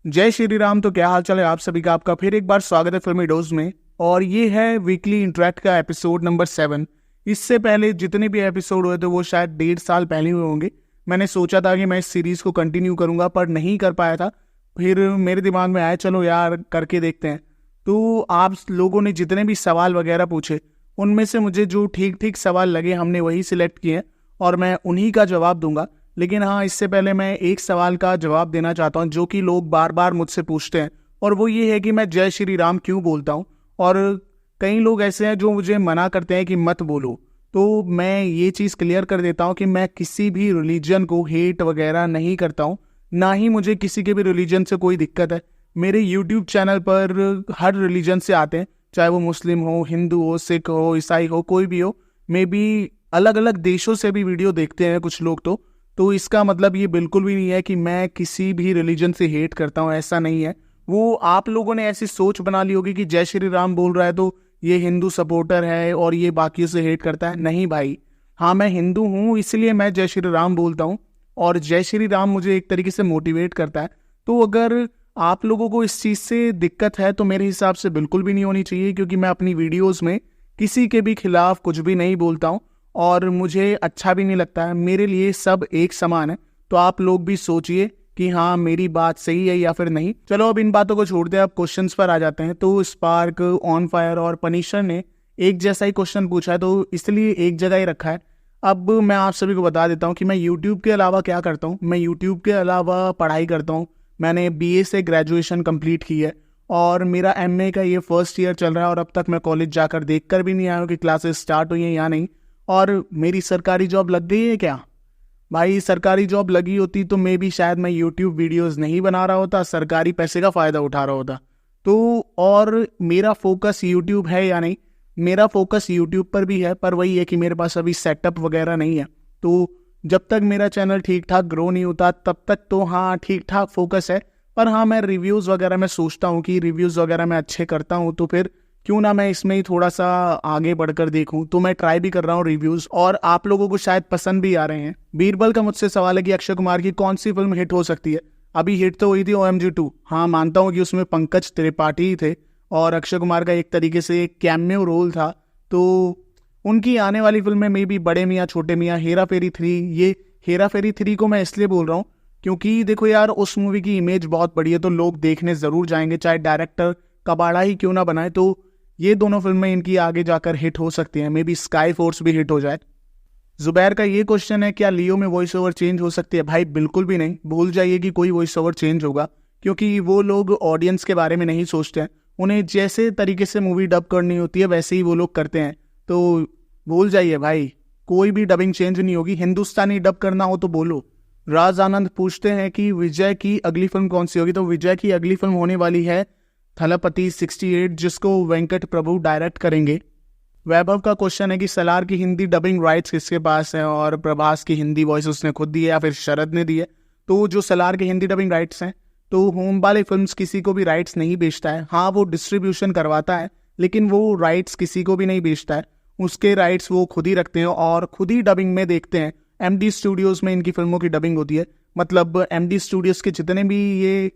जय श्री राम। तो क्या हाल चाल है आप सभी का। आपका फिर एक बार स्वागत है फिल्मी डोज में। और ये है वीकली इंटरेक्ट का एपिसोड नंबर 7। इससे पहले जितने भी एपिसोड हुए थे वो शायद 1.5 साल पहले हुए होंगे। मैंने सोचा था कि मैं इस सीरीज को कंटिन्यू करूंगा पर नहीं कर पाया था। फिर मेरे दिमाग में आया चलो यार करके देखते हैं। तो आप लोगों ने जितने भी सवाल वगैरह पूछे उनमें से मुझे जो ठीक ठीक सवाल लगे हमने वही सिलेक्ट किए और मैं उन्हीं का जवाब दूंगा। लेकिन हाँ, इससे पहले मैं एक सवाल का जवाब देना चाहता हूँ जो कि लोग बार बार मुझसे पूछते हैं, और वो ये है कि मैं जय श्री राम क्यों बोलता हूँ। और कई लोग ऐसे हैं जो मुझे मना करते हैं कि मत बोलो। तो मैं ये चीज़ क्लियर कर देता हूँ कि मैं किसी भी रिलीजन को हेट वगैरह नहीं करता हूँ, ना ही मुझे किसी के भी रिलीजन से कोई दिक्कत है। मेरे यूट्यूब चैनल पर हर रिलीजन से आते हैं, चाहे वो मुस्लिम हो, हिंदू हो, सिख हो, ईसाई हो, कोई भी हो। मे बी अलग अलग देशों से भी वीडियो देखते हैं कुछ लोग। तो इसका मतलब ये बिल्कुल भी नहीं है कि मैं किसी भी रिलीजन से हेट करता हूँ, ऐसा नहीं है। वो आप लोगों ने ऐसी सोच बना ली होगी कि जय श्री राम बोल रहा है तो ये हिंदू सपोर्टर है और ये बाकियों से हेट करता है। नहीं भाई, हाँ मैं हिंदू हूँ इसलिए मैं जय श्री राम बोलता हूँ, और जय श्री राम मुझे एक तरीके से मोटिवेट करता है। तो अगर आप लोगों को इस चीज़ से दिक्कत है तो मेरे हिसाब से बिल्कुल भी नहीं होनी चाहिए, क्योंकि मैं अपनी वीडियोज़ में किसी के भी खिलाफ कुछ भी नहीं बोलता हूँ और मुझे अच्छा भी नहीं लगता है। मेरे लिए सब एक समान है। तो आप लोग भी सोचिए कि हाँ मेरी बात सही है या फिर नहीं। चलो अब इन बातों को छोड़ते हैं, अब क्वेश्चंस पर आ जाते हैं। तो स्पार्क, ऑन फायर और पनिशर ने एक जैसा ही क्वेश्चन पूछा है तो इसलिए एक जगह ही रखा है। अब मैं आप सभी को बता देता हूँ कि मैं यूट्यूब के अलावा क्या करता हूँ। मैं यूट्यूब के अलावा पढ़ाई करता हूँ। मैंने BA से ग्रेजुएशन कंप्लीट की है और मेरा MA का ये फर्स्ट ईयर चल रहा है, और अब तक मैं कॉलेज जाकर देख कर भी नहीं आया हूँ कि क्लासेस स्टार्ट हुई हैं या नहीं। और मेरी सरकारी जॉब लग गई है क्या? भाई सरकारी जॉब लगी होती तो मे भी शायद मैं यूट्यूब वीडियोस नहीं बना रहा होता, सरकारी पैसे का फ़ायदा उठा रहा होता। तो और मेरा फोकस यूट्यूब है या नहीं? मेरा फोकस यूट्यूब पर भी है, पर वही है कि मेरे पास अभी सेटअप वगैरह नहीं है। तो जब तक मेरा चैनल ठीक ठाक ग्रो नहीं होता तब तक तो हाँ ठीक ठाक फोकस है। पर हाँ, मैं रिव्यूज़ वगैरह मैं सोचता हूँ कि रिव्यूज़ वगैरह मैं अच्छे करता हूँ तो फिर क्यों ना मैं इसमें ही थोड़ा सा आगे बढ़कर देखूं। तो मैं ट्राई भी कर रहा हूँ रिव्यूज, और आप लोगों को शायद पसंद भी आ रहे हैं। बीरबल का मुझसे सवाल है कि अक्षय कुमार की कौन सी फिल्म हिट हो सकती है। अभी हिट तो हुई थी OMG 2। हाँ मानता हूँ कि उसमें पंकज त्रिपाठी ही थे और अक्षय कुमार का एक तरीके से एक कैमियो रोल था। तो उनकी आने वाली फिल्में में भी बड़े मियाँ छोटे मियाँ, हेरा फेरी 3। ये हेरा फेरी 3 को मैं इसलिए बोल रहा हूँ क्योंकि देखो यार उस मूवी की इमेज बहुत बड़ी है तो लोग देखने जरूर जाएंगे, चाहे डायरेक्टर कबाड़ा ही क्यों ना बनाए। तो ये दोनों फिल्में इनकी आगे जाकर हिट हो सकती हैं। मे बी स्काई फोर्स भी हिट हो जाए। जुबैर का ये क्वेश्चन है क्या लियो में वॉइस ओवर चेंज हो सकती है? भाई बिल्कुल भी नहीं, भूल जाइए कि कोई वॉइस ओवर चेंज होगा, क्योंकि वो लोग ऑडियंस के बारे में नहीं सोचते हैं। उन्हें जैसे तरीके से मूवी डब करनी होती है वैसे ही वो लोग करते हैं। तो भूल जाइए भाई, कोई भी डबिंग चेंज नहीं होगी। हिंदुस्तानी डब करना हो तो बोलो। राज आनंद पूछते हैं कि विजय की अगली फिल्म कौन सी होगी। तो विजय की अगली फिल्म होने वाली है थलपति 68, जिसको वेंकट प्रभु डायरेक्ट करेंगे। वैभव का क्वेश्चन है कि सलार की हिंदी डबिंग राइट्स किसके पास है, और प्रभास की हिंदी वॉइस उसने खुद दी है या फिर शरद ने दी है। तो जो सलार की हिंदी डबिंग राइट्स हैं, तो होम बाले फिल्म्स किसी को भी राइट्स नहीं बेचता है। हाँ वो डिस्ट्रीब्यूशन करवाता है लेकिन वो राइट्स किसी को भी नहीं बेचता है। उसके राइट्स वो खुद ही रखते हैं और खुद ही डबिंग में देखते हैं। MD स्टूडियोज में इनकी फिल्मों की डबिंग होती है। मतलब MD स्टूडियोज के जितने भी ये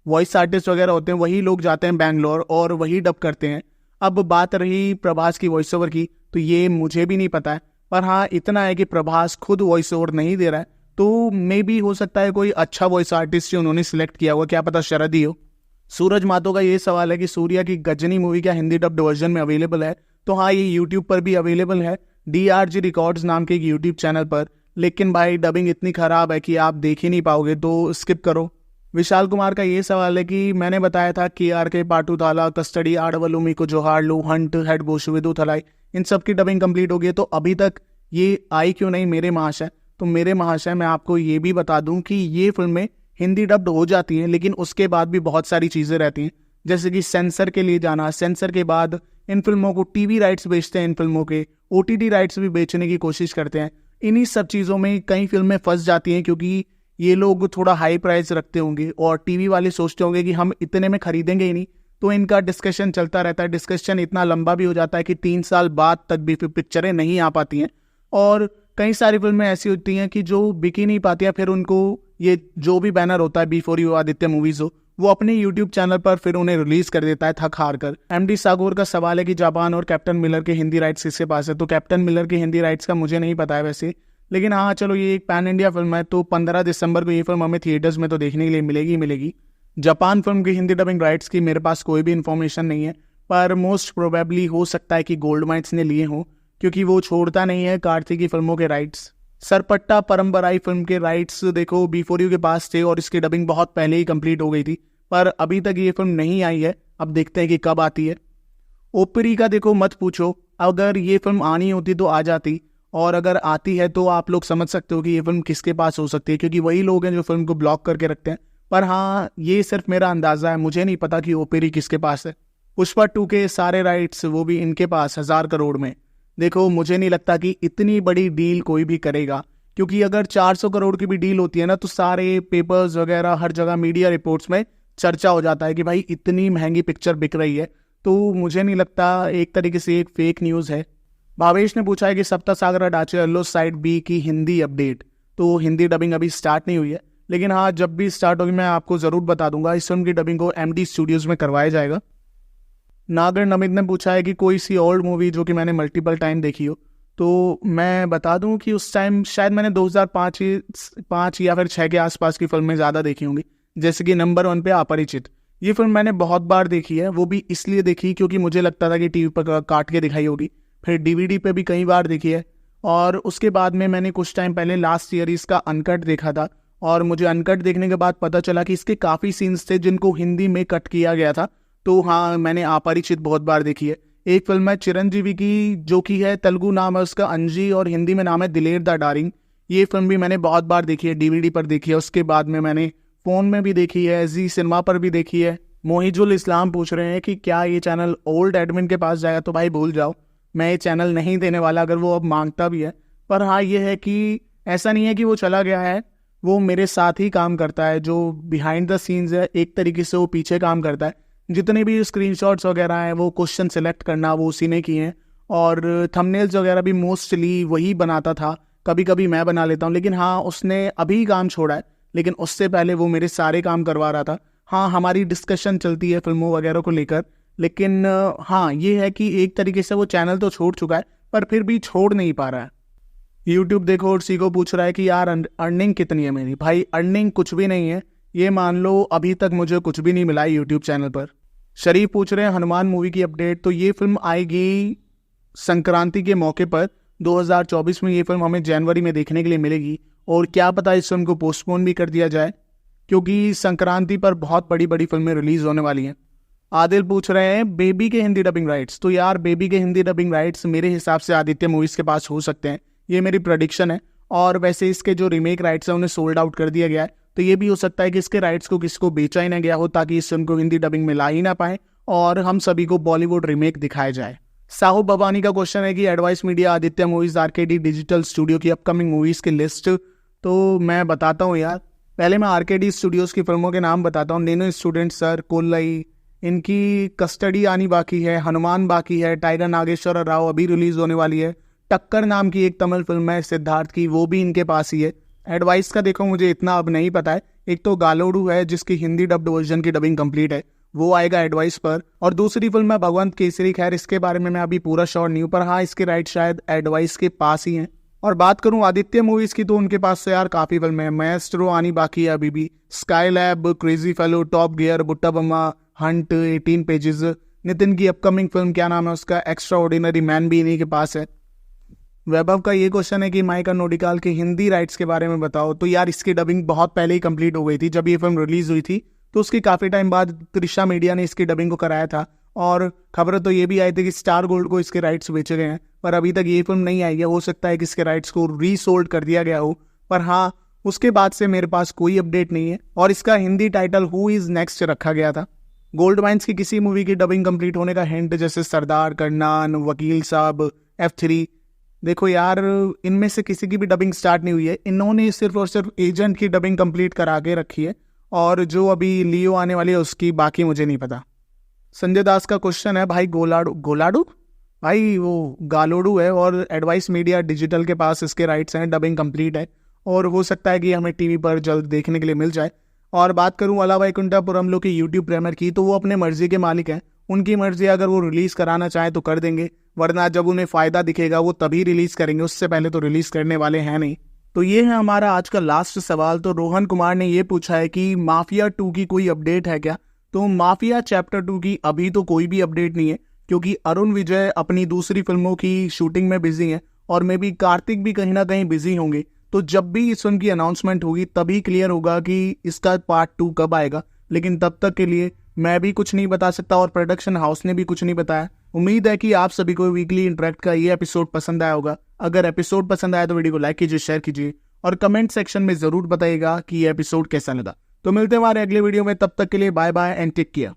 वॉइस आर्टिस्ट वगैरह होते हैं वही लोग जाते हैं बैंगलोर और वही डब करते हैं। अब बात रही प्रभास की वॉइस ओवर की, तो ये मुझे भी नहीं पता है, पर हाँ इतना है कि प्रभास खुद वॉइस ओवर नहीं दे रहा है। तो मे भी हो सकता है कोई अच्छा वॉइस आर्टिस्ट जो उन्होंने सिलेक्ट किया हुआ, क्या पता शरद ही हो। सूरज मातो का ये सवाल है कि सूर्या की गजनी मूवी क्या हिंदी डब्ड वर्जन में अवेलेबल है? तो हाँ ये यूट्यूब पर भी अवेलेबल है, DRG रिकॉर्ड्स नाम के एक यूट्यूब चैनल पर। लेकिन भाई डबिंग इतनी खराब है कि आप देख ही नहीं पाओगे, तो स्किप करो। विशाल कुमार का ये सवाल है कि मैंने बताया था KRK पाटुताला, कस्टडी, आडवलू, मीको जोहारलू, हंट, हेड गोशु, विदु थलाई, इन सब की डबिंग कंप्लीट हो गई है। तो अभी तक ये आई क्यों नहीं मेरे महाशय? तो मेरे महाशय मैं आपको ये भी बता दूं कि ये फिल्में हिंदी डब्ड हो जाती हैं लेकिन उसके बाद भी बहुत सारी चीज़ें रहती हैं, जैसे कि सेंसर के लिए जाना। सेंसर के बाद इन फिल्मों को TV राइट्स बेचते हैं, इन फिल्मों के OTT राइट्स भी बेचने की कोशिश करते हैं। इन्हीं सब चीज़ों में कई फिल्में फंस जाती हैं क्योंकि ये लोग थोड़ा हाई प्राइस रखते होंगे और TV वाले सोचते होंगे कि हम इतने में खरीदेंगे ही नहीं। तो इनका डिस्कशन चलता रहता है। डिस्कशन इतना लंबा भी हो जाता है कि 3 साल बाद तक भी फिर पिक्चरें नहीं आ पाती हैं। और कई सारी फिल्में ऐसी होती हैं कि जो बिक ही नहीं पाती हैं, फिर उनको ये जो भी बैनर होता है बिफोर यू आदित्य मूवीज हो, वो अपने यूट्यूब चैनल पर फिर उन्हें रिलीज कर देता है थक हार कर। एमडी सागोर का सवाल है कि जापान और कैप्टन मिलर के हिंदी राइट्स किसके पास है। तो कैप्टन मिलर के हिंदी राइट्स का मुझे नहीं पता है वैसे, लेकिन हाँ चलो ये एक पैन इंडिया फिल्म है, तो 15 दिसंबर को ये फिल्म हमें थिएटर्स में तो देखने के लिए मिलेगी। जापान फिल्म की हिंदी डबिंग राइट्स की मेरे पास कोई भी इन्फॉर्मेशन नहीं है, पर मोस्ट प्रोबेबली हो सकता है कि गोल्ड माइंस ने लिए हों, क्योंकि वो छोड़ता नहीं है कार्तिक की फिल्मों के राइट्स। सरपट्टा परम्पराई फिल्म के राइट्स देखो बिफोर यू के पास थे और इसकी डबिंग बहुत पहले ही कंप्लीट हो गई थी, पर अभी तक ये फिल्म नहीं आई है। अब देखते हैं कि कब आती है। ओपरी का देखो मत पूछो, अगर ये फिल्म आनी होती तो आ जाती, और अगर आती है तो आप लोग समझ सकते हो कि ये फिल्म किसके पास हो सकती है, क्योंकि वही लोग हैं जो फिल्म को ब्लॉक करके रखते हैं। पर हाँ ये सिर्फ मेरा अंदाजा है, मुझे नहीं पता कि ओपरी किसके पास है। पुष्पा 2 के सारे राइट्स वो भी इनके पास 1000 करोड़ में। देखो मुझे नहीं लगता कि इतनी बड़ी डील कोई भी करेगा, क्योंकि अगर 400 करोड़ की भी डील होती है ना तो सारे पेपर्स वगैरह हर जगह मीडिया रिपोर्ट्स में चर्चा हो जाता है कि भाई इतनी महंगी पिक्चर बिक रही है। तो मुझे नहीं लगता, एक तरीके से एक फेक न्यूज़ है। भावेश ने पूछा है कि सप्ता सागरा डाचे अल्लो साइड बी की हिंदी अपडेट। तो हिंदी डबिंग अभी स्टार्ट नहीं हुई है, लेकिन हाँ जब भी स्टार्ट होगी मैं आपको ज़रूर बता दूंगा। इस फिल्म की डबिंग को एमडी स्टूडियोज़ में करवाया जाएगा। नागर नमित ने पूछा है कि कोई सी ओल्ड मूवी जो कि मैंने मल्टीपल टाइम देखी हो। तो मैं बता दूं कि उस टाइम शायद मैंने 2005 या फिर 6 के आसपास की फिल्में ज़्यादा देखी होंगी, जैसे कि नंबर 1 पे अपरिचित। ये फिल्म मैंने बहुत बार देखी है, वो भी इसलिए देखी क्योंकि मुझे लगता था कि टीवी पर काट के दिखाई होगी। फिर डीवीडी पे भी कई बार देखी है, और उसके बाद में मैंने कुछ टाइम पहले लास्ट ईयर इसका अनकट देखा था, और मुझे अनकट देखने के बाद पता चला कि इसके काफ़ी सीन्स थे जिनको हिंदी में कट किया गया था। तो हाँ मैंने अपरिचित बहुत बार देखी है। एक फिल्म है चिरंजीवी की जो कि है, तेलुगु नाम है उसका अंजी और हिंदी में नाम है दिलेर द डार्लिंग। ये फिल्म भी मैंने बहुत बार देखी है, डीवीडी पर देखी है, उसके बाद में मैंने फ़ोन में भी देखी है, जी सिनेमा पर भी देखी है। मोहिजुल इस्लाम पूछ रहे हैं कि क्या ये चैनल ओल्ड एडमिन के पास जाएगा। तो भाई भूल जाओ, मैं ये चैनल नहीं देने वाला अगर वो अब मांगता भी है। पर हाँ ये है कि ऐसा नहीं है कि वो चला गया है, वो मेरे साथ ही काम करता है। जो बिहाइंड द सीन्स है एक तरीके से वो पीछे काम करता है। जितने भी स्क्रीनशॉट्स वगैरह हैं वो क्वेश्चन सेलेक्ट करना वो उसी ने किए हैं, और थंबनेल्स वगैरह भी मोस्टली वही बनाता था। कभी कभी मैं बना लेता हूँ, लेकिन हाँ उसने अभी काम छोड़ा है, लेकिन उससे पहले वो मेरे सारे काम करवा रहा था। हाँ हमारी डिस्कशन चलती है फिल्मों वगैरह को लेकर, लेकिन हाँ ये है कि एक तरीके से वो चैनल तो छोड़ चुका है पर फिर भी छोड़ नहीं पा रहा है। यूट्यूब देखो और सीखो पूछ रहा है कि यार अर्निंग कितनी है मेरी। भाई अर्निंग कुछ भी नहीं है, ये मान लो अभी तक मुझे कुछ भी नहीं मिला है यूट्यूब चैनल पर। शरीफ पूछ रहे हैं हनुमान मूवी की अपडेट। तो ये फिल्म आएगी संक्रांति के मौके पर 2024 में। ये फिल्म हमें जनवरी में देखने के लिए मिलेगी, और क्या पता इस फिल्म को पोस्टपोन भी कर दिया जाए, क्योंकि संक्रांति पर बहुत बड़ी बड़ी फिल्में रिलीज होने वाली हैं। आदिल पूछ रहे हैं बेबी के हिंदी डबिंग राइट्स। तो यार बेबी के हिंदी डबिंग राइट्स मेरे हिसाब से आदित्य मूवीज के पास हो सकते हैं, ये मेरी प्रेडिक्शन है। और वैसे इसके जो रीमेक राइट्स हैं उन्हें सोल्ड आउट कर दिया गया है, तो ये भी हो सकता है कि इसके राइट्स को किसी को बेचा ही ना गया हो, ताकि इस फिल्म को हिंदी डबिंग में ला ही ना पाए और हम सभी को बॉलीवुड रीमेक दिखाया जाए। साहू बबानी का क्वेश्चन है कि advice media Aditya movies RKD digital studio की अपकमिंग मूवीज की लिस्ट। तो मैं बताता हूँ यार, पहले मैं आरकेडी स्टूडियोज की फिल्मों के नाम बताता हूँ। नेनो स्टूडेंट सर, कोल्लई, इनकी कस्टडी आनी बाकी है, हनुमान बाकी है, टाइगर नागेश्वर राव अभी रिलीज होने वाली है, टक्कर नाम की एक तमिल फिल्म है सिद्धार्थ की, वो भी इनके पास ही है। एडवाइस का देखो मुझे इतना अब नहीं पता है। एक तो गालोडू है जिसकी हिंदी डब्ड वर्जन की डबिंग कंप्लीट है, वो आएगा एडवाइस पर, और दूसरी फिल्म है भगवंत केसरी। खैर इसके बारे में मैं अभी पूरा श्योर नहीं हूँ, पर हाँ इसके राइट शायद एडवाइस के पास ही हैं। और बात करूं आदित्य मूवीज की तो उनके पास तो यार काफी फिल्में हैं। मैएस्ट्रो आनी बाकी है अभी भी, Skylab, Crazy Fellow, Top Gear, Butta Bomma, Hunt, 18 Pages. Nithin की अपकमिंग फिल्म क्या नाम है उसका, एक्स्ट्रा ऑर्डिनरी मैन भी इन्हीं के पास है। वैभव का ये क्वेश्चन है कि माइका नोडिकाल के हिंदी राइट्स के बारे में बताओ। तो यार इसकी डबिंग बहुत पहले ही कंप्लीट हो गई थी, जब ये फिल्म रिलीज हुई थी तो उसकी काफी टाइम बाद त्रिशा मीडिया ने इसकी डबिंग को कराया था, और खबर तो ये भी आई थी कि स्टार गोल्ड को इसके राइट्स बेचे गए हैं, पर अभी तक ये फिल्म नहीं आई है। हो सकता है कि इसके राइट्स को रीसोल्ड कर दिया गया हो, पर हाँ उसके बाद से मेरे पास कोई अपडेट नहीं है। और इसका Hindi title who is next रखा गया था। गोल्ड माइंस की किसी मूवी की डबिंग कंप्लीट होने का हिंट, जैसे सरदार, करनान, वकील साहब, F3। देखो यार इनमें से किसी की भी डबिंग स्टार्ट नहीं हुई है, इन्होंने सिर्फ और सिर्फ एजेंट की डबिंग कंप्लीट करा के रखी है, और जो अभी लियो आने वाली है उसकी बाकी मुझे नहीं पता। संजय दास का क्वेश्चन है भाई गोलाडू भाई वो गालोडू है, और एडवाइस मीडिया डिजिटल के पास इसके राइट्स हैं, डबिंग कंप्लीट है, और हो सकता है कि हमें टीवी पर जल्द देखने के लिए मिल जाए। और बात करूं अला वैकुंठपुरम लोग की यूट्यूब प्रीमियर की, तो वो अपने मर्जी के मालिक हैं। उनकी मर्जी, अगर वो रिलीज कराना चाहें तो कर देंगे, वरना जब उन्हें फायदा दिखेगा वो तभी रिलीज करेंगे, उससे पहले तो रिलीज करने वाले हैं नहीं। तो ये है हमारा आज का लास्ट सवाल। तो रोहन कुमार ने ये पूछा है कि माफिया 2 की कोई अपडेट है क्या। तो माफिया चैप्टर 2 की अभी तो कोई भी अपडेट नहीं है, क्योंकि अरुण विजय अपनी दूसरी फिल्मों की शूटिंग में बिजी हैं, और मे बी कार्तिक भी कहीं ना कहीं बिजी होंगे। तो जब भी इस फिल्म की अनाउंसमेंट होगी तभी क्लियर होगा कि इसका पार्ट 2 कब आएगा। लेकिन तब तक के लिए मैं भी कुछ नहीं बता सकता और प्रोडक्शन हाउस ने भी कुछ नहीं बताया। उम्मीद है कि आप सभी को वीकली इंटरेक्ट का ये एपिसोड पसंद आया होगा। अगर एपिसोड पसंद आया तो वीडियो को लाइक कीजिए, शेयर कीजिए और कमेंट सेक्शन में जरूर बताइएगा कि ये एपिसोड कैसा लगा। तो मिलते हैं हमारे अगले वीडियो में, तब तक के लिए bye bye and take care.